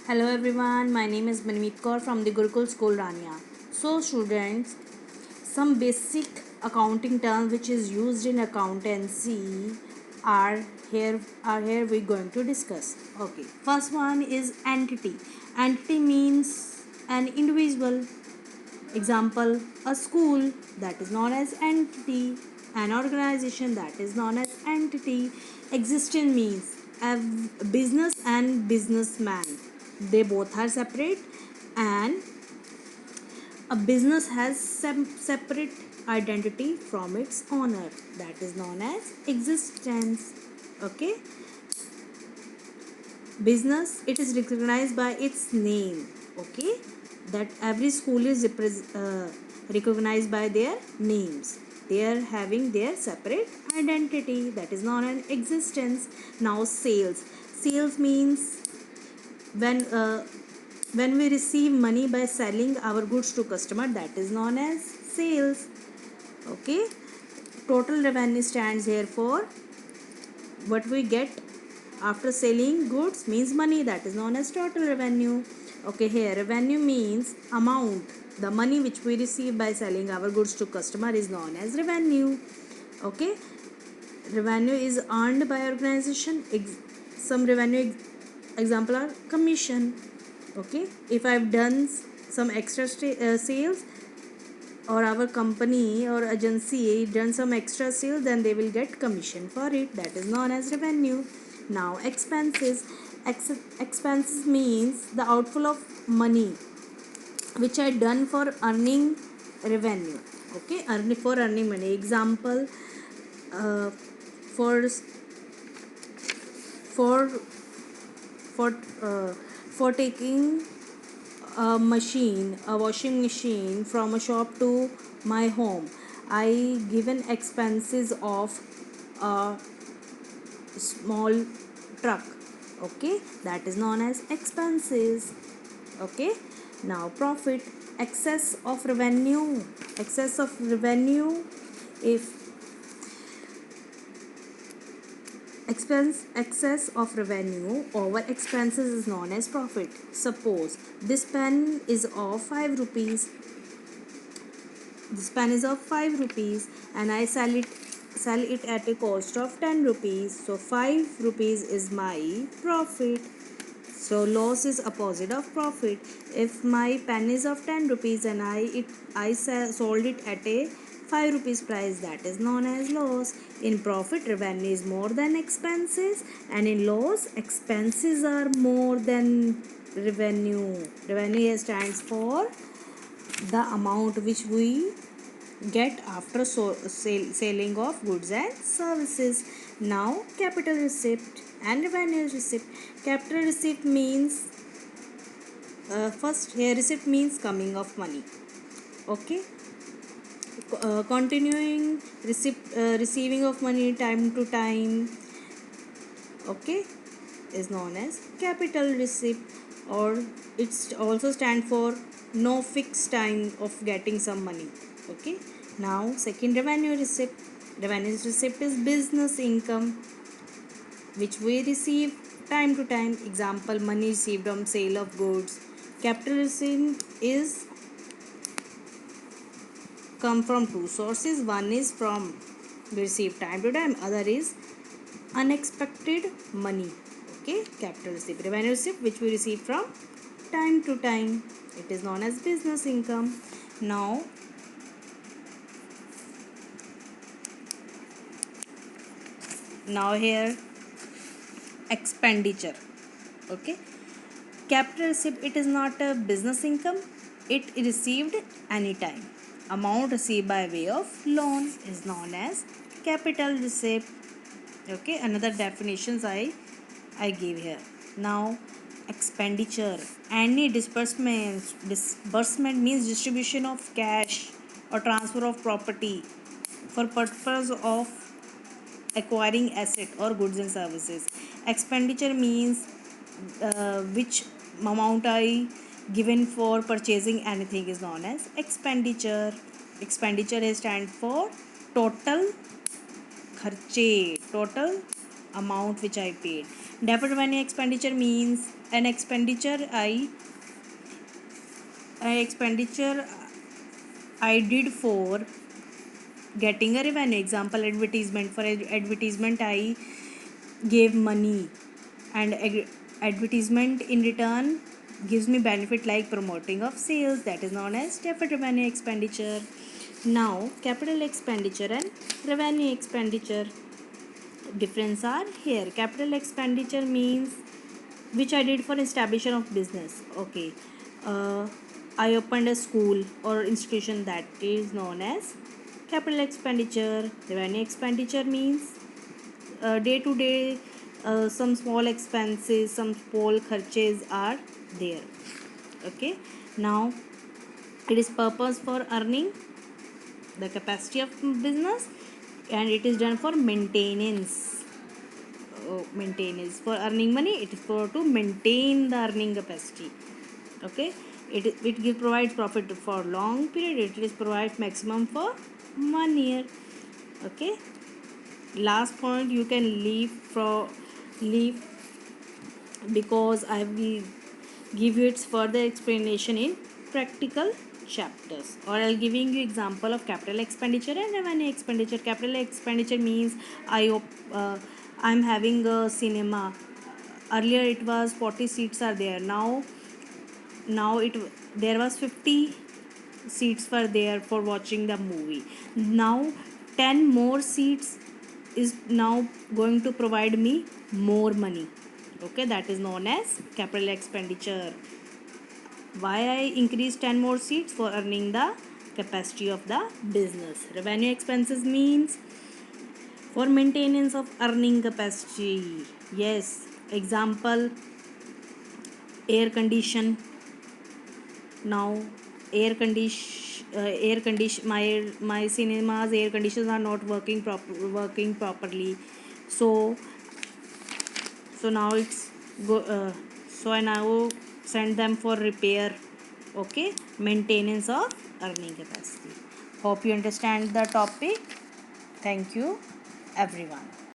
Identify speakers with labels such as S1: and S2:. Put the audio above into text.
S1: Hello everyone, my name is Manmeet Kaur from the Gurukul School Rania. So students, some basic accounting terms which is used in accountancy are here we going to discuss. Okay, first one is entity. Entity means an individual. Example, a school, that is known as entity. An organization, that is known as entity. Existence means a business and businessman, they both are separate, and a business has separate identity from its owner, that is known as existence. Okay, business, it is recognized by its name. Okay, that every school is recognized by their names, they are having their separate identity, that is known as existence. Now sales means when when we receive money by selling our goods to customer, that is known as sales. Okay, total revenue stands here for what we get after selling goods, means money, that is known as total revenue. Okay, here revenue means amount, the money which we receive by selling our goods to customer is known as revenue. Okay, revenue is earned by organization. Some revenue example are commission. Okay, if I've done some extra sales, or our company or agency done some extra sales, then they will get commission for it, that is known as revenue. Now expenses. Expenses means the outflow of money which are done for earning revenue. Okay, for earning money. Example, uh, for for for uh, for taking a washing machine from a shop to my home, I given expenses of a small truck. Okay, that is known as expenses. Okay, now profit. Excess of revenue if excess of revenue over expenses is known as profit. Suppose this pen is of 5 rupees, and I sell it at a cost of 10 rupees. So 5 rupees is my profit. So loss is opposite of profit. If my pen is of 10 rupees and sold it at a 5 rupees price, that is known as loss. In profit, revenue is more than expenses, and in loss, expenses are more than revenue. Revenue stands for the amount which we get after selling of goods and services. Now capital receipt and revenue receipt. Capital receipt means first here receipt means coming of money. Okay, continuing receiving of money time to time. Okay, is known as capital receipt, or it's also stand for no fixed time of getting some money. Okay, now second, revenue receipt. Revenue receipt is business income which we receive time to time. Example, money received from sale of goods. Capital receipt is come from two sources. One is from we receive time to time, other is unexpected money. Okay, capital receipt. Revenue receipt which we receive from time to time, it is known as business income. Now here expenditure. Okay, capital receipt, it is not a business income, it received anytime. Amount received by way of loan is known as capital receipt. Okay, another definitions I give here. Now expenditure, any disbursement means distribution of cash or transfer of property for purpose of acquiring asset or goods and services. Expenditure means which amount I given for purchasing anything is known as expenditure. Expenditure is stand for total kharche, total amount which I paid. Deferred revenue expenditure means an expenditure I did for getting a revenue. Example, advertisement. For advertisement, I gave money, and advertisement in return gives me benefit like promoting of sales. That is known as deferred revenue expenditure. Now, capital expenditure and revenue expenditure difference are here. Capital expenditure means which I did for establishment of business. Okay, uh, I opened a school or institution, that is known as capital expenditure. Revenue expenditure means day to day some small expenses, some small purchases are there. Okay, now it is purpose for earning the capacity of business, and it is done for maintenance. Maintenance for earning money, it is for to maintain the earning capacity. Okay, it provides profit for long period, it is provide maximum for 1 year. Okay, last point you can leave because I will give you its further explanation in practical chapters, or I'll giving you example of capital expenditure and revenue expenditure. Capital expenditure means uh, I'm having a cinema. Earlier it was 40 seats are there. Now it there was 50 seats were there for watching the movie. Now 10 more seats is now going to provide me more money. Okay, that is known as capital expenditure. Why I increase 10 more seats? For earning the capacity of the business. Revenue expenses means for maintenance of earning capacity. Yes, example, air condition. Now air condition my cinemas air conditions are not working properly. So now it's go so I now send them for repair. Okay, maintenance of earning capacity. Hope you understand the topic. Thank you everyone.